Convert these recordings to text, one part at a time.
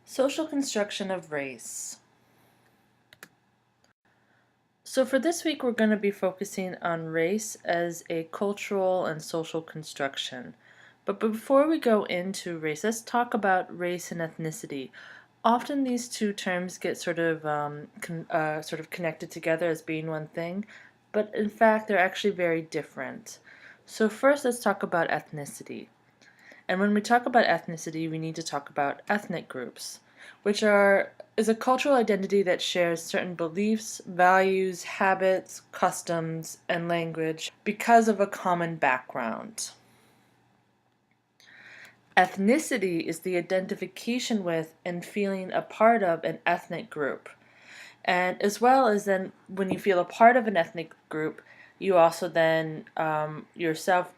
Social construction of race. So for this week, we're going to be focusing on race as a cultural and social construction. But before we go into race, let's talk about race and ethnicity. Often these two terms get sort of connected together as being one thing, but in fact they're actually very different. So first, let's talk about ethnicity. And when we talk about ethnicity, we need to talk about ethnic groups, which is a cultural identity that shares certain beliefs, values, habits, customs, and language because of a common background. Ethnicity is the identification with and feeling a part of an ethnic group. And as well as then when you feel a part of an ethnic group, you also then yourself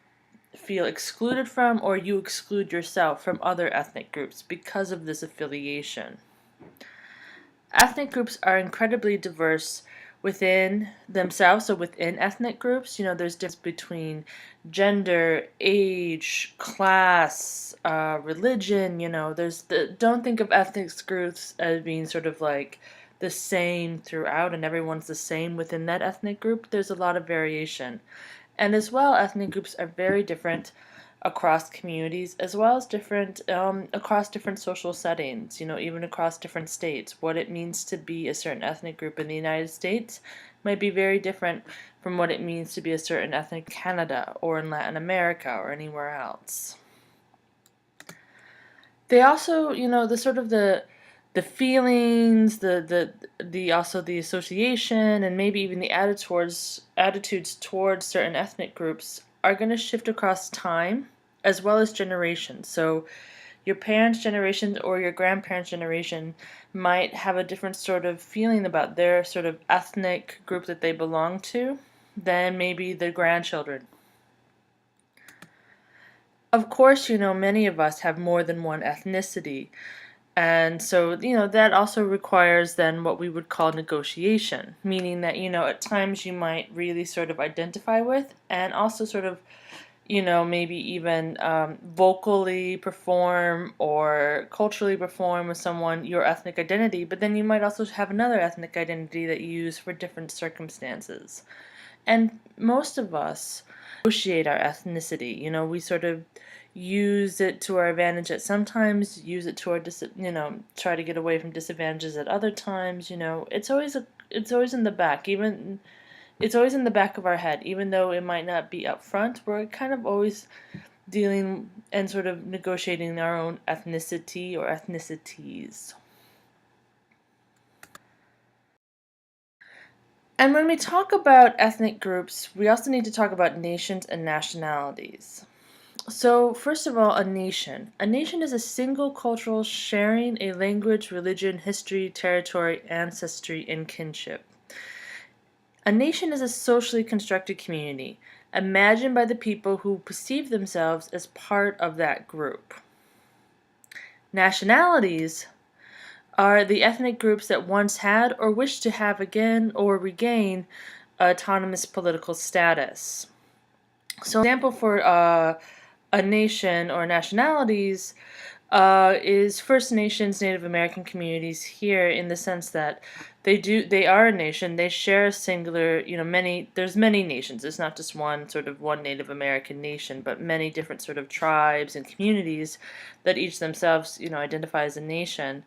feel excluded from, or you exclude yourself from other ethnic groups because of this affiliation. Ethnic groups are incredibly diverse within themselves, so within ethnic groups, there's difference between gender, age, class, religion, don't think of ethnic groups as being sort of like the same throughout and everyone's the same within that ethnic group. There's a lot of variation. And as well, ethnic groups are very different across communities, as well as different across different social settings, even across different states. What it means to be a certain ethnic group in the United States might be very different from what it means to be a certain ethnic in Canada or in Latin America or anywhere else. They also, the sort of the feelings, the also the association, and maybe even the attitudes towards certain ethnic groups are going to shift across time as well as generations. So your parents' generation or your grandparents' generation might have a different sort of feeling about their sort of ethnic group that they belong to than maybe their grandchildren. Of course, many of us have more than one ethnicity. And so, that also requires then what we would call negotiation, meaning that, at times you might really sort of identify with and also sort of, maybe even vocally perform or culturally perform with someone your ethnic identity, but then you might also have another ethnic identity that you use for different circumstances. And most of us negotiate our ethnicity. We sort of use it to our advantage at sometimes, use it to our try to get away from disadvantages at other times. It's always in the back, even it's always in the back of our head, even though it might not be up front. We're kind of always dealing and sort of negotiating our own ethnicity or ethnicities. And when we talk about ethnic groups, we also need to talk about nations and nationalities. So, first of all, a nation. A nation is a single cultural sharing a language, religion, history, territory, ancestry, and kinship. A nation is a socially constructed community, imagined by the people who perceive themselves as part of that group. Nationalities are the ethnic groups that once had or wish to have again or regain autonomous political status. So, an example for a nation or nationalities is First Nations, Native American communities here, in the sense that they are a nation. They share a singular, there's many nations. It's not just one Native American nation, but many different sort of tribes and communities that each themselves, identify as a nation.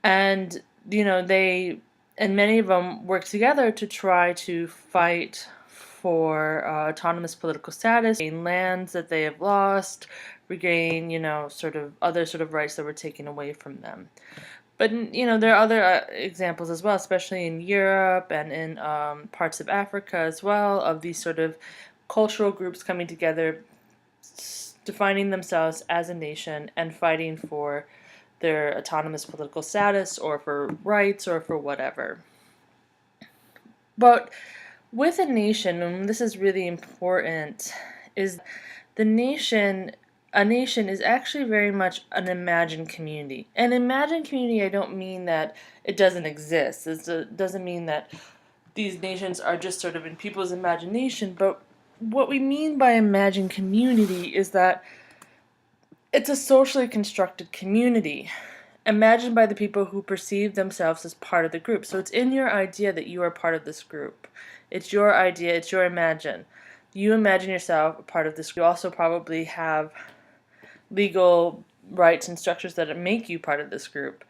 And many of them work together to try to fight for autonomous political status, gain lands that they have lost, regain, sort of other sort of rights that were taken away from them. But there are other examples as well, especially in Europe and in parts of Africa as well, of these sort of cultural groups coming together, defining themselves as a nation and fighting for their autonomous political status or for rights or for whatever. But with a nation, and this is really important, is the nation a nation is actually very much an imagined community. An imagined community, I don't mean that it doesn't exist. It doesn't mean that these nations are just sort of in people's imagination, but what we mean by imagined community is that it's a socially constructed community. imagined by the people who perceive themselves as part of the group. So it's in your idea that you are part of this group. It's your idea, it's your imagine. You imagine yourself a part of this group. You also probably have legal rights and structures that make you part of this group.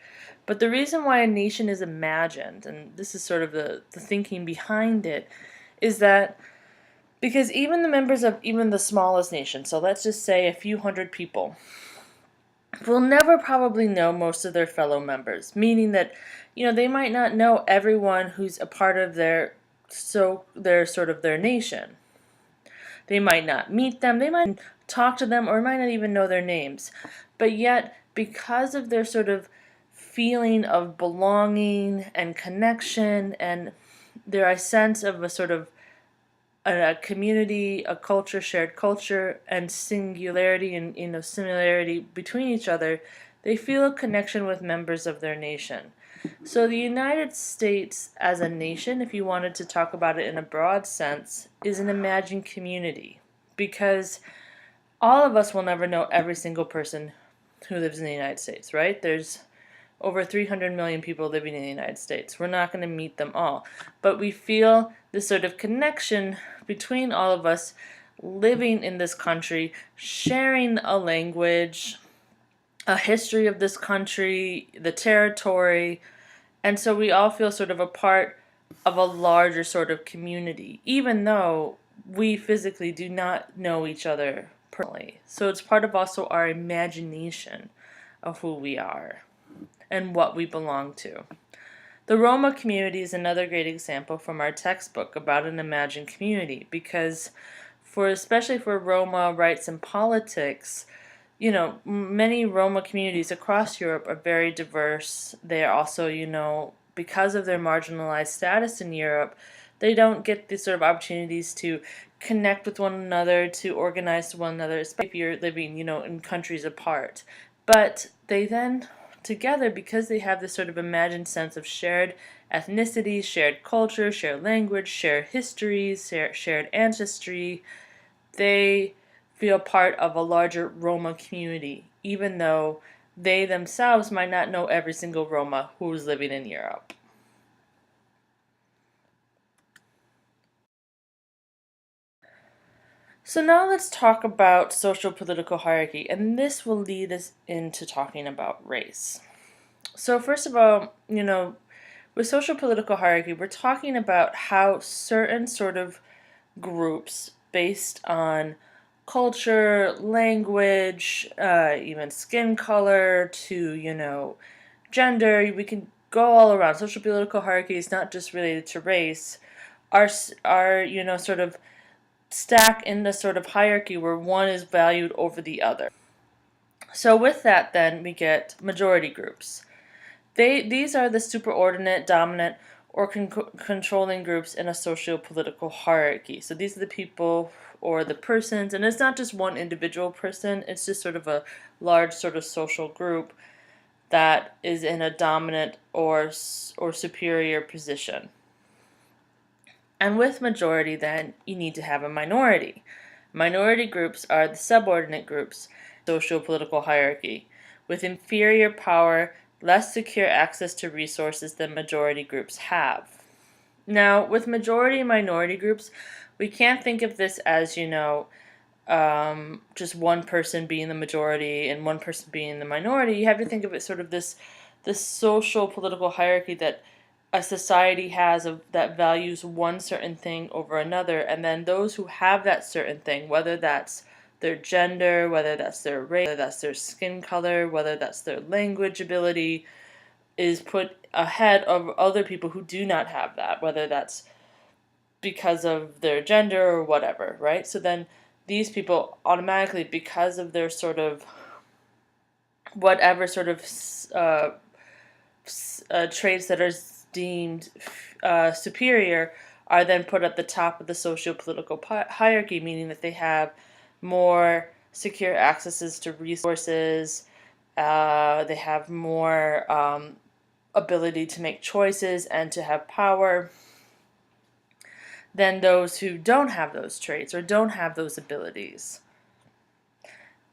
But the reason why a nation is imagined, and this is sort of the thinking behind it, is that because even the members of even the smallest nation, so let's just say a few hundred people, will never probably know most of their fellow members, meaning that, they might not know everyone who's a part of their sort of their nation. They might not meet them, they might talk to them, or might not even know their names. But yet, because of their sort of feeling of belonging and connection and their sense of a sort of a community, a culture, shared culture, and singularity and similarity between each other, they feel a connection with members of their nation. So the United States as a nation, if you wanted to talk about it in a broad sense, is an imagined community, because all of us will never know every single person who lives in the United States, right? There's over 300 million people living in the United States. We're not going to meet them all. But we feel this sort of connection between all of us living in this country, sharing a language, a history of this country, the territory, and so we all feel sort of a part of a larger sort of community, even though we physically do not know each other personally. So it's part of also our imagination of who we are and what we belong to. The Roma community is another great example from our textbook about an imagined community, because especially for Roma rights and politics, many Roma communities across Europe are very diverse. They are also, because of their marginalized status in Europe, they don't get these sort of opportunities to connect with one another, to organize to one another, especially if you're living, in countries apart. But they then, together, because they have this sort of imagined sense of shared ethnicity, shared culture, shared language, shared histories, shared ancestry, they feel part of a larger Roma community, even though they themselves might not know every single Roma who is living in Europe. So now let's talk about social political hierarchy, and this will lead us into talking about race. So first of all, with social political hierarchy, we're talking about how certain sort of groups based on culture, language, even skin color, to, gender, we can go all around. Social political hierarchy is not just related to race, are sort of stack in the sort of hierarchy where one is valued over the other. So with that, then, we get majority groups. These are the superordinate, dominant, or controlling groups in a socio-political hierarchy. So these are the people or the persons, and it's not just one individual person, it's just sort of a large sort of social group that is in a dominant or superior position. And with majority, then, you need to have a minority. Minority groups are the subordinate groups in the socio-political hierarchy, with inferior power, less secure access to resources than majority groups have. Now, with majority and minority groups, we can't think of this as, just one person being the majority and one person being the minority. You have to think of it sort of this social political hierarchy that a society has that values one certain thing over another, and then those who have that certain thing, whether that's their gender, whether that's their race, whether that's their skin color, whether that's their language ability, is put ahead of other people who do not have that, whether that's because of their gender or whatever, right? So then these people automatically, because of their sort of whatever sort of traits that are deemed superior, are then put at the top of the socio-political hierarchy, meaning that they have more secure accesses to resources, they have more ability to make choices and to have power than those who don't have those traits or don't have those abilities.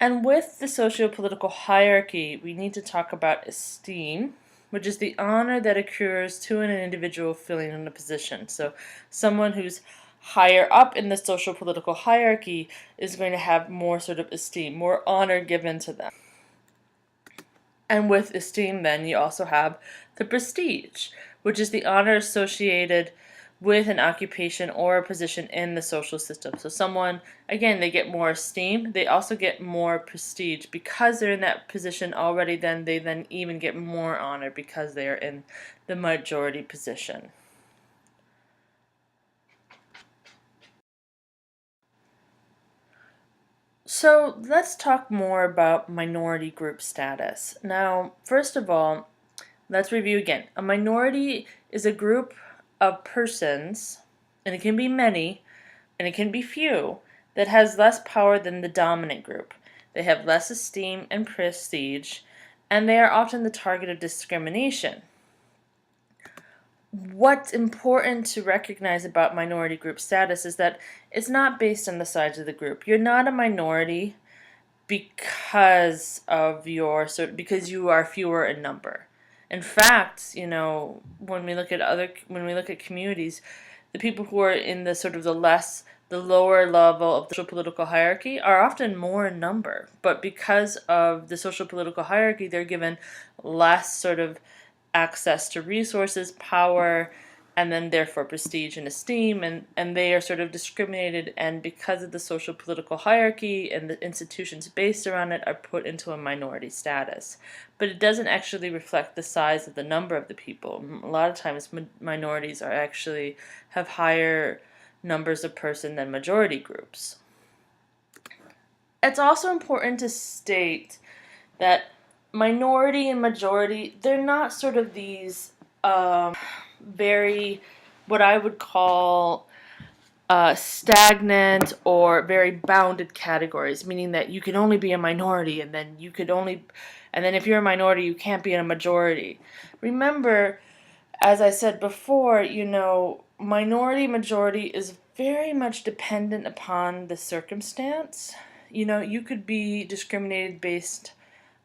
And with the socio-political hierarchy, we need to talk about esteem, which is the honor that accrues to an individual filling in a position. So someone who's higher up in the social political hierarchy is going to have more sort of esteem, more honor given to them. And with esteem, then, you also have the prestige, which is the honor associated with an occupation or a position in the social system. So someone, again, they get more esteem, they also get more prestige. Because they're in that position already, then they then even get more honor because they are in the majority position. So let's talk more about minority group status. Now, first of all, let's review again. A minority is a group of persons, and it can be many, and it can be few, that has less power than the dominant group. They have less esteem and prestige, and they are often the target of discrimination. What's important to recognize about minority group status is that it's not based on the size of the group. You're not a minority because because you are fewer in number. In fact, when we look at communities, the people who are in the lower level of the social political hierarchy are often more in number, but because of the social political hierarchy, they're given less sort of access to resources, power, and then therefore prestige and esteem, and they are sort of discriminated, and because of the social political hierarchy and the institutions based around it are put into a minority status. But it doesn't actually reflect the size of the number of the people. A lot of times minorities have higher numbers of person than majority groups. It's also important to state that minority and majority, they're not sort of these very, what I would call stagnant or very bounded categories, meaning that you can only be a minority, and then if you're a minority, you can't be in a majority. Remember, as I said before, minority majority is very much dependent upon the circumstance. You could be discriminated based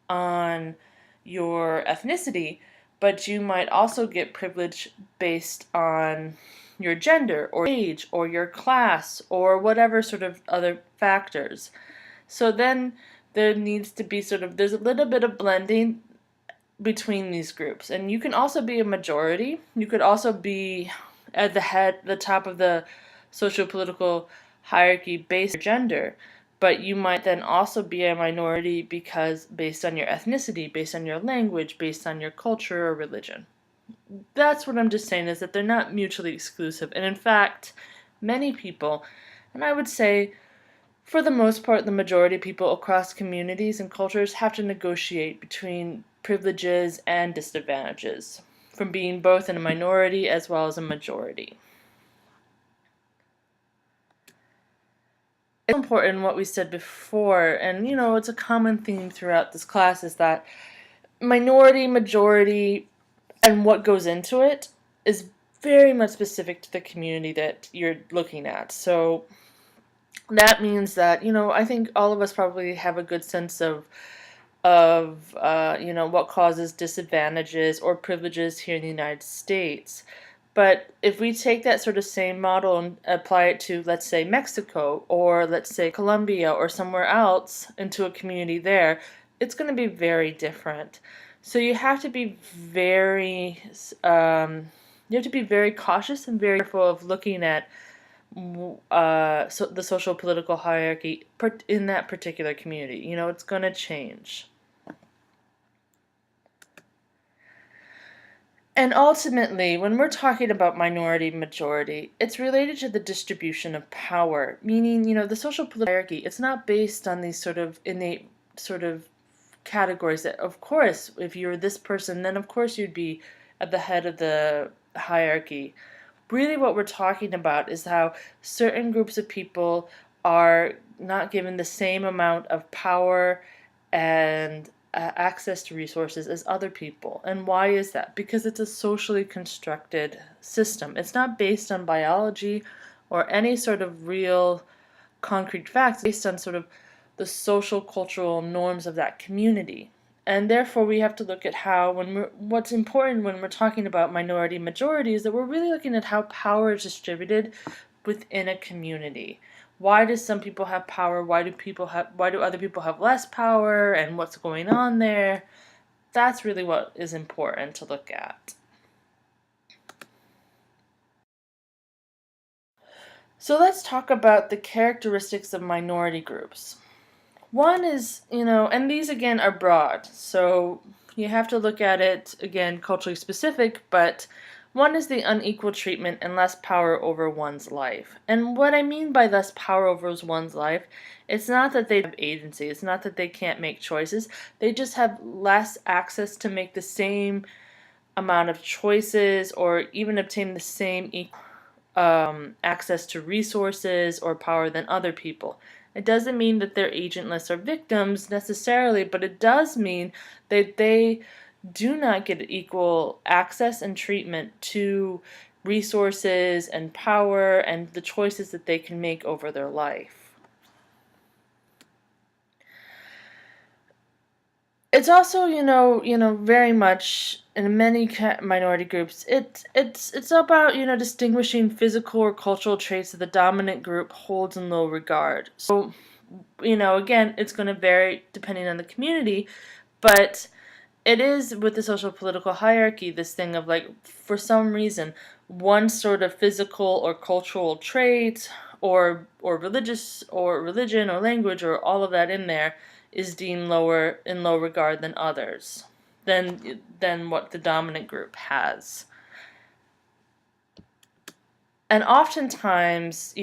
on your ethnicity, but you might also get privilege based on your gender or age or your class or whatever sort of other factors. So then there's a little bit of blending between these groups. And you can also be a majority. You could also be at the top of the socio-political hierarchy based on your gender. But you might then also be a minority because based on your ethnicity, based on your language, based on your culture or religion. That's what I'm just saying, is that they're not mutually exclusive. And in fact, many people, and I would say for the most part, the majority of people across communities and cultures have to negotiate between privileges and disadvantages from being both in a minority as well as a majority. It's important what we said before, and it's a common theme throughout this class, is that minority, majority, and what goes into it is very much specific to the community that you're looking at. So that means that, I think all of us probably have a good sense of what causes disadvantages or privileges here in the United States. But if we take that sort of same model and apply it to, let's say, Mexico, or let's say Colombia, or somewhere else into a community there, it's going to be very different. So you have to be very cautious and very careful of looking at the social political hierarchy in that particular community. It's going to change. And ultimately, when we're talking about minority majority, it's related to the distribution of power, meaning, the social political hierarchy, it's not based on these sort of innate sort of categories that, of course, if you're this person, then of course you'd be at the head of the hierarchy. Really what we're talking about is how certain groups of people are not given the same amount of power and access to resources as other people. And why is that? Because it's a socially constructed system. It's not based on biology or any sort of real concrete facts. It's based on sort of the social cultural norms of that community. And therefore we have to look at how what's important when we're talking about minority majority is that we're really looking at how power is distributed within a community. Why do some people have power? Why do other people have less power, and what's going on there? That's really what is important to look at. So let's talk about the characteristics of minority groups. One is, and these again are broad, so you have to look at it, again, culturally specific, but one is the unequal treatment and less power over one's life. And what I mean by less power over one's life, it's not that they have agency, it's not that they can't make choices, they just have less access to make the same amount of choices or even obtain the same access to resources or power than other people. It doesn't mean that they're agentless or victims necessarily, but it does mean that they do not get equal access and treatment to resources and power and the choices that they can make over their life. It's also, very much in many minority groups. It's about distinguishing physical or cultural traits that the dominant group holds in low regard. So, again, it's going to vary depending on the community, but it is with the social political hierarchy this thing of like, for some reason, one sort of physical or cultural trait or religious or religion or language or all of that in there is deemed lower in low regard than others, than what the dominant group has. And oftentimes,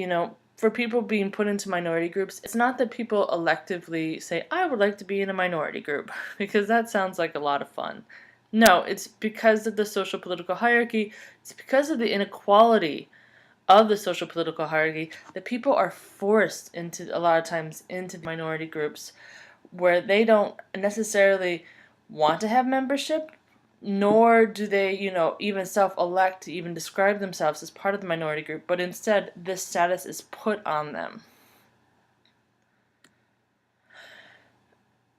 for people being put into minority groups, it's not that people electively say, I would like to be in a minority group, because that sounds like a lot of fun. No, it's because of the social political hierarchy, it's because of the inequality of the social political hierarchy that people are forced into, a lot of times, into minority groups where they don't necessarily want to have membership, nor do they, even self-elect to even describe themselves as part of the minority group, but instead this status is put on them.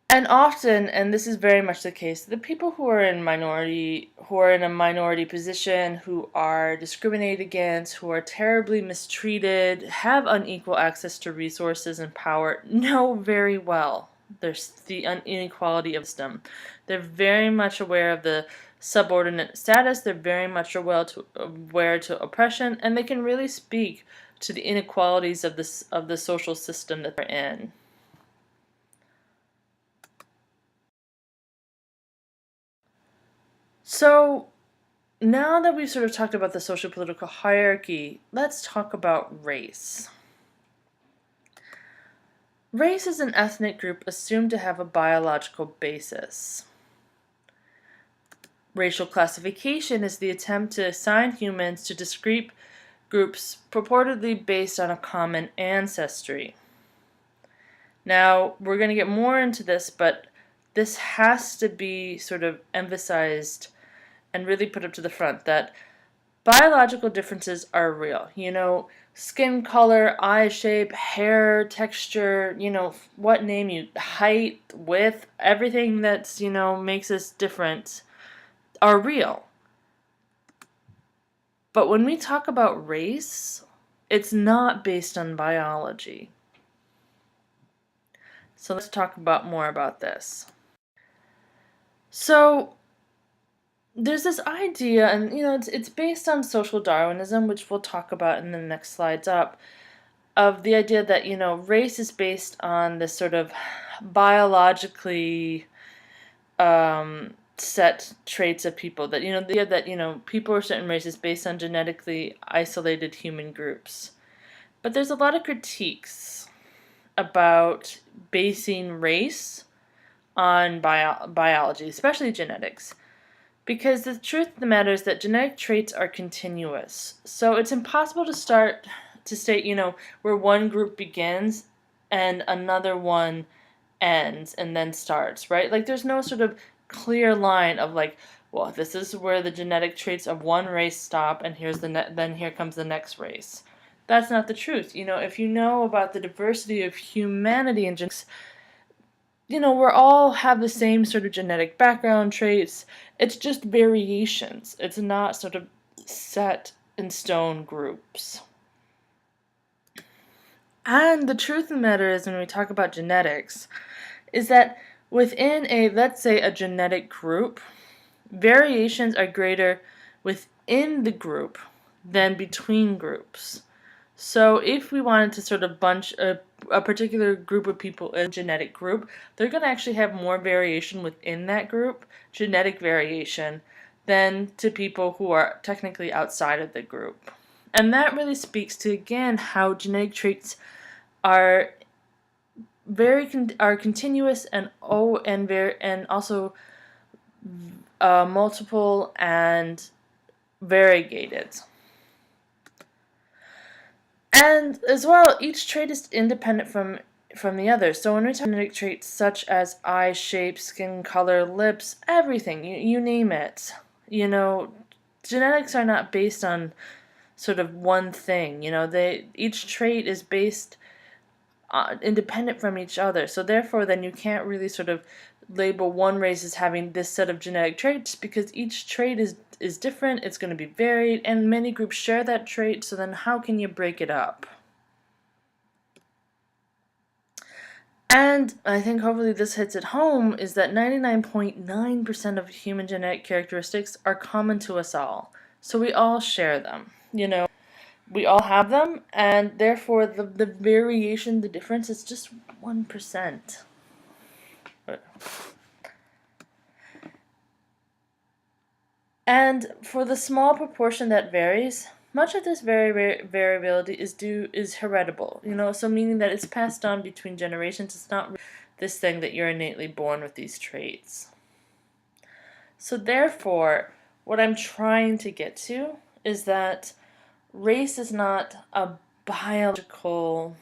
And often, and this is very much the case, the people who are in a minority position, who are discriminated against, who are terribly mistreated, have unequal access to resources and power, know very well there's the inequality of system. They're very much aware of the subordinate status. They're very much aware to oppression, and they can really speak to the inequalities of the social system that they're in. So now that we've sort of talked about the social political hierarchy, let's talk about race. Race is an ethnic group assumed to have a biological basis. Racial classification is the attempt to assign humans to discrete groups purportedly based on a common ancestry. Now, we're going to get more into this, but this has to be sort of emphasized and really put up to the front that biological differences are real. Skin color, eye shape, hair texture, what name you, height, width, everything that's, makes us different are real. But when we talk about race, it's not based on biology. So let's talk more about this. So there's this idea, and it's based on social Darwinism, which we'll talk about in the next slides up, of the idea that race is based on this sort of biologically set traits of people, that the idea that people are certain races based on genetically isolated human groups. But there's a lot of critiques about basing race on biology, especially genetics. Because the truth of the matter is that genetic traits are continuous. So it's impossible to state, where one group begins and another one ends and then starts, right? Like there's no sort of clear line of like, well, this is where the genetic traits of one race stop and then here comes the next race. That's not the truth. If you know about the diversity of humanity and genetics, we're all have the same sort of genetic background traits. It's just variations. It's not sort of set in stone groups. And the truth of the matter is, when we talk about genetics, is that within let's say, a genetic group, variations are greater within the group than between groups. So if we wanted to sort of bunch a particular group of people in a genetic group, they're going to actually have more variation within that group, genetic variation, than to people who are technically outside of the group. And that really speaks to, again, how genetic traits are are continuous and also multiple and variegated. And as well, each trait is independent from the other. So when we talk genetic traits such as eye shape, skin color, lips, everything, you name it, genetics are not based on sort of one thing. Each trait is based independent from each other. So therefore, then you can't really sort of label one race as having this set of genetic traits, because each trait is different, it's going to be varied, and many groups share that trait, so then how can you break it up? And I think hopefully this hits it home, is that 99.9% of human genetic characteristics are common to us all. So we all share them, we all have them, and therefore the variation, the difference is just 1%. And for the small proportion that varies, much of this variability is heritable. So meaning that it's passed on between generations. It's not this thing that you're innately born with these traits. So therefore, what I'm trying to get to is that race is not a biological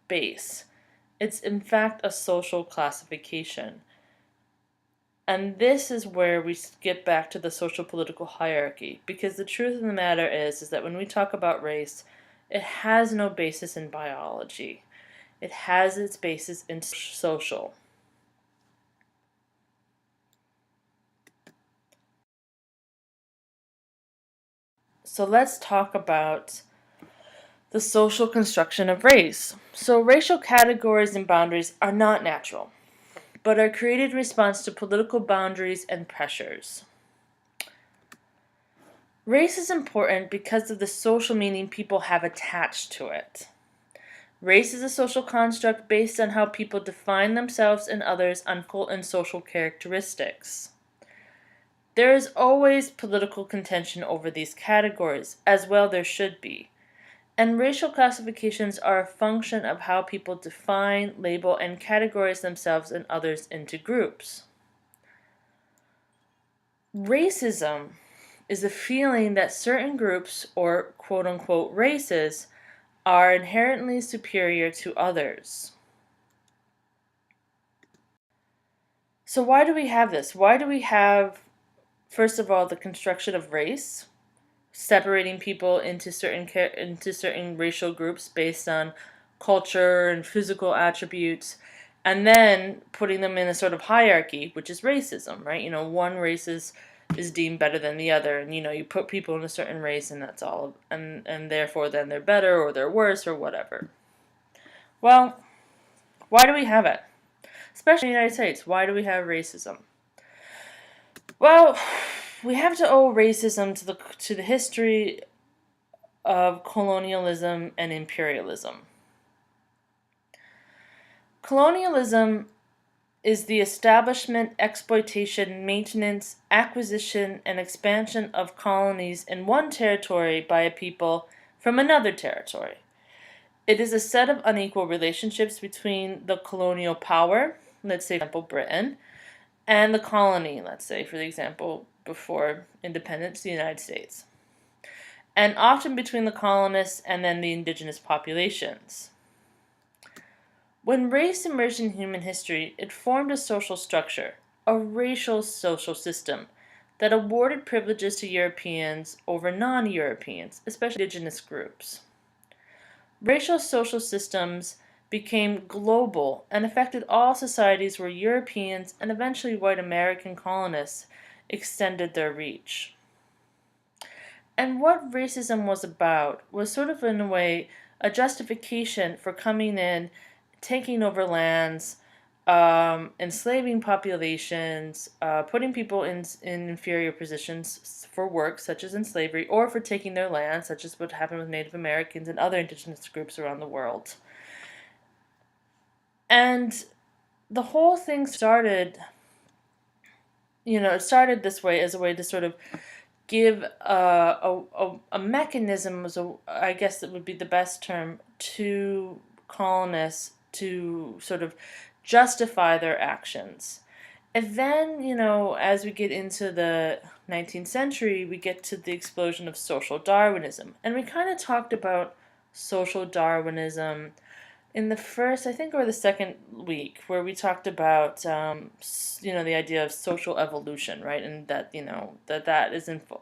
base. It's in fact a social classification. And this is where we get back to the social political hierarchy, because the truth of the matter is that when we talk about race, it has no basis in biology. It has its basis in social. So let's talk about the social construction of race. So racial categories and boundaries are not natural, but are created in response to political boundaries and pressures. Race is important because of the social meaning people have attached to it. Race is a social construct based on how people define themselves and others on cultural and social characteristics. There is always political contention over these categories, as well there should be. And racial classifications are a function of how people define, label, and categorize themselves and others into groups. Racism is the feeling that certain groups, or quote-unquote races, are inherently superior to others. So why do we have this? Why do we have, first of all, the construction of race, separating people into certain racial groups based on culture and physical attributes, and then putting them in a sort of hierarchy, which is racism, right? One race is deemed better than the other, and you put people in a certain race, and that's all, and therefore then they're better or they're worse or whatever. Well, why do we have it? Especially in the United States, why do we have racism? Well, we have to owe racism to the history of colonialism and imperialism. Colonialism is the establishment, exploitation, maintenance, acquisition, and expansion of colonies in one territory by a people from another territory. It is a set of unequal relationships between the colonial power, let's say for example Britain, and the colony, let's say for example before independence, the United States, and often between the colonists and then the indigenous populations. When race emerged in human history, it formed a social structure, a racial social system, that awarded privileges to Europeans over non-Europeans, especially indigenous groups. Racial social systems became global and affected all societies where Europeans and eventually white American colonists extended their reach. And what racism was about was sort of, in a way, a justification for coming in, taking over lands, enslaving populations, putting people in inferior positions for work, such as in slavery, or for taking their land, such as what happened with Native Americans and other indigenous groups around the world. And the whole thing started, it started this way as a way to sort of give a mechanism, I guess that would be the best term, to colonists to sort of justify their actions. And then, as we get into the 19th century, we get to the explosion of social Darwinism. And we kind of talked about social Darwinism in the first, I think, or the second week, where we talked about, the idea of social evolution, right? And that,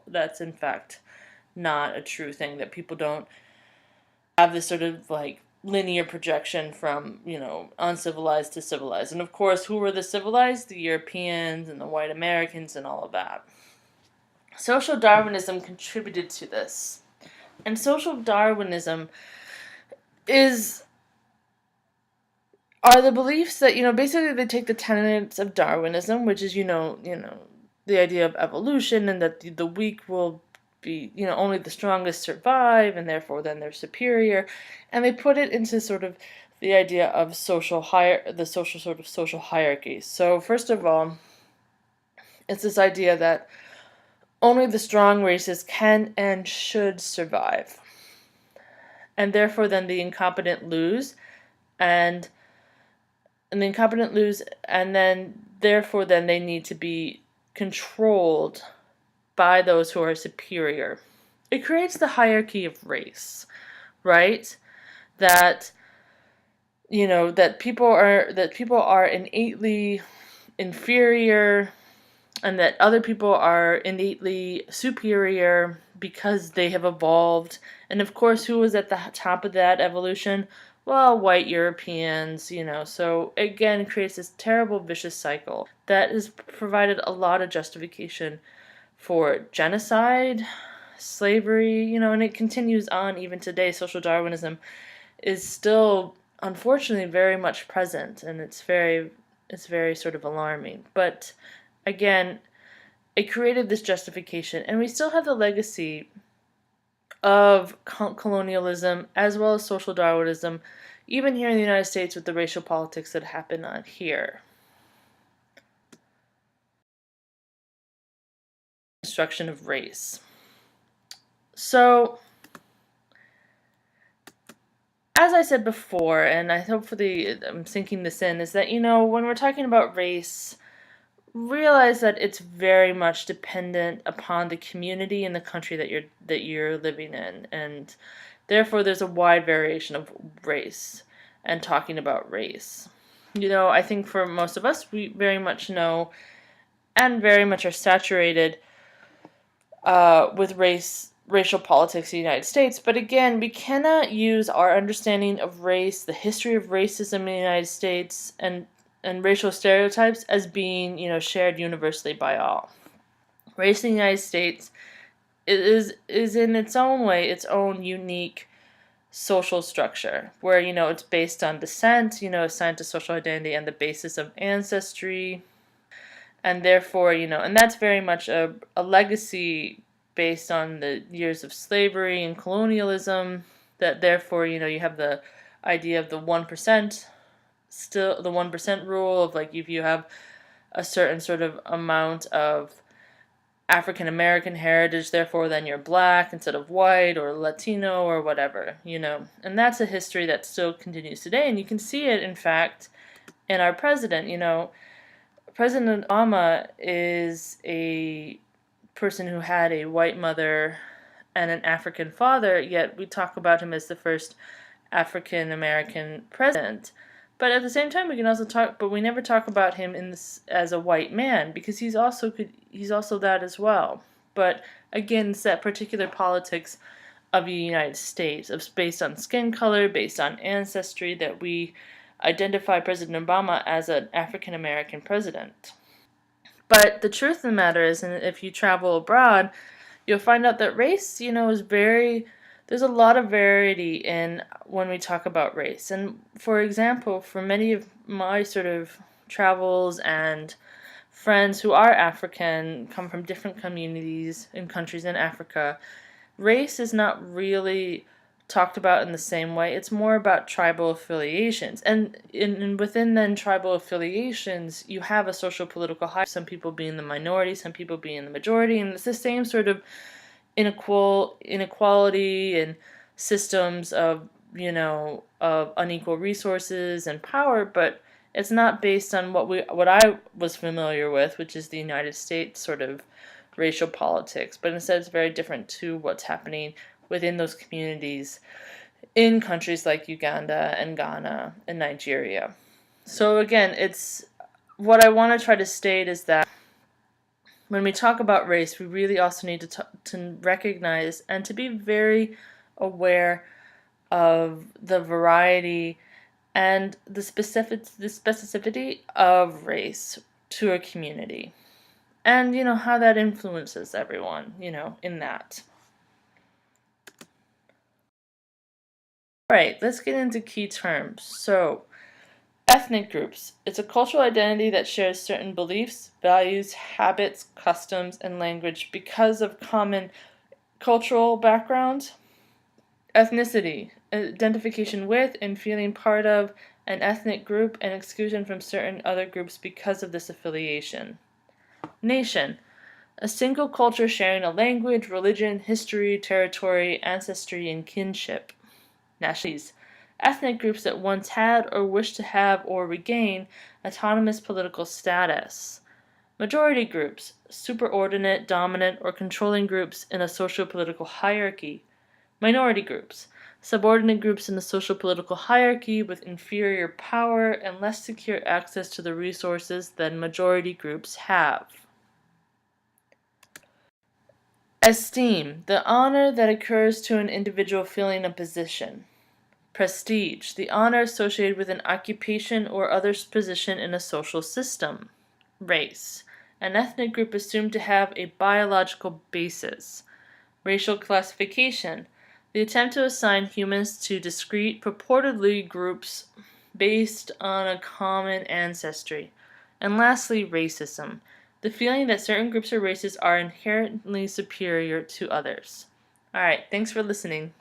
that's in fact not a true thing, that people don't have this sort of like linear projection from, uncivilized to civilized. And of course, who were the civilized? The Europeans and the white Americans and all of that. Social Darwinism contributed to this. And social Darwinism are the beliefs that, basically they take the tenets of Darwinism, which is, the idea of evolution, and that the weak will be, only the strongest survive, and therefore then they're superior, and they put it into sort of the idea of the social hierarchy. So first of all, it's this idea that only the strong races can and should survive, and therefore then the incompetent lose, and then therefore then they need to be controlled by those who are superior. It creates the hierarchy of race, right? That that people are innately inferior, and that other people are innately superior because they have evolved. And of course, who was at the top of that evolution? Well, white Europeans, so again, it creates this terrible vicious cycle that has provided a lot of justification for genocide, slavery, and it continues on even today. Social Darwinism is still, unfortunately, very much present, and it's very sort of alarming. But again, it created this justification, and we still have the legacy of colonialism as well as social Darwinism, even here in the United States with the racial politics that happen on here. Construction of race. So, as I said before, and hopefully I'm sinking this in, is that, when we're talking about race, realize that it's very much dependent upon the community and the country that you're living in, and therefore there's a wide variation of race and talking about race. I think for most of us, we very much know and very much are saturated with racial politics in the United States. But again, we cannot use our understanding of race, the history of racism in the United States, and racial stereotypes as being, shared universally by all. Race in the United States is in its own way its own unique social structure, where, it's based on descent, assigned to social identity and the basis of ancestry, and therefore, and that's very much a legacy based on the years of slavery and colonialism, that therefore, you have the idea of the 1%, still the 1% rule of, like, if you have a certain sort of amount of African American heritage, therefore then you're black instead of white or Latino or whatever, and that's a history that still continues today. And you can see it, in fact, in our president. President Obama is a person who had a white mother and an African father, yet we talk about him as the first African American president. But at the same time, we can also but we never talk about him as a white man, because he's also that as well. But again, it's that particular politics of the United States, based on skin color, based on ancestry, that we identify President Obama as an African American president. But the truth of the matter is, and if you travel abroad, you'll find out that race, is there's a lot of variety in when we talk about race. And for example, for many of my sort of travels and friends who are African, come from different communities and countries in Africa, race is not really talked about in the same way. It's more about tribal affiliations. And within then tribal affiliations, you have a social political hierarchy, some people being the minority, some people being the majority, and it's the same sort of inequality and systems of, of unequal resources and power, but it's not based on what I was familiar with, which is the United States sort of racial politics, but instead it's very different to what's happening within those communities in countries like Uganda and Ghana and Nigeria. So again, it's what I want to try to state is that when we talk about race, we really also need to recognize and to be very aware of the variety and the specificity of race to a community. And, how that influences everyone, in that. Alright, let's get into key terms. So, ethnic groups. It's a cultural identity that shares certain beliefs, values, habits, customs, and language because of common cultural background. Ethnicity. Identification with and feeling part of an ethnic group and exclusion from certain other groups because of this affiliation. Nation. A single culture sharing a language, religion, history, territory, ancestry, and kinship. Nationalities. Ethnic groups that once had or wish to have or regain autonomous political status. Majority groups. Superordinate, dominant, or controlling groups in a socio-political hierarchy. Minority groups. Subordinate groups in the social political hierarchy with inferior power and less secure access to the resources than majority groups have. Esteem, the honor that occurs to an individual filling a position. Prestige, the honor associated with an occupation or other position in a social system. Race, an ethnic group assumed to have a biological basis. Racial classification, the attempt to assign humans to discrete, purportedly groups based on a common ancestry. And lastly, racism, the feeling that certain groups or races are inherently superior to others. Alright, thanks for listening.